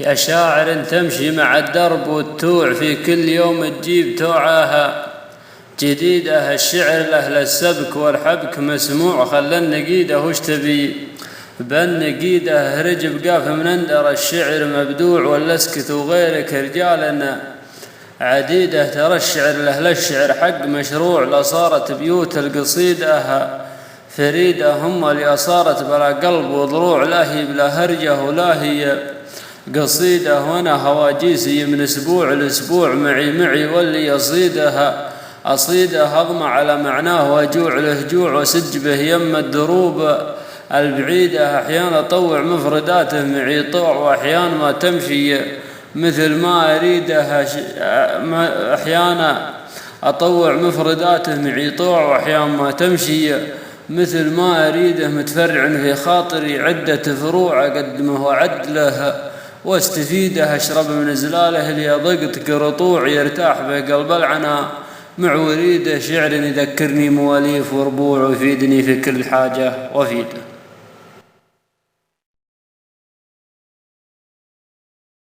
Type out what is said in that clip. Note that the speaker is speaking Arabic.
يا شاعر تمشي مع الدرب والتوع، في كل يوم تجيب توعاها جديدة. الشعر لأهل السبك والحبك مسموع، خلى النقيدة وش تبي بالنقيدة. هرج بقاف من اندر الشعر مبدوع، ولا اسكت وغيرك رجالنا عديدة. ترى الشعر لأهل الشعر حق مشروع، لصارت بيوت القصيدة فريدة. هم اللي صارت بلا قلب وضلوع، لا هي بلا هرجة ولا هي قصيدة. وانا هواجيسي من اسبوع لاسبوع، معي واللي يصيدها أصيده. أضمع على معناه واجوع له جوع، وسج به يم الدروب البعيدة. أحيانا أطوع مفرداته معي طوع، وأحيانا ما تمشي مثل ما أريدها. أحيانا أطوع مفرداته معي طوع، وأحيانا ما تمشي مثل ما أريده. متفرع في خاطري عدة فروع، أقدمه وعدله واستفيده. أشرب من زلاله اللي ضقت قرطوع، يرتاح به قلب العنا مع وريده. شعر يذكرني مواليف وربوع، ويفيدني في كل حاجة وفيده.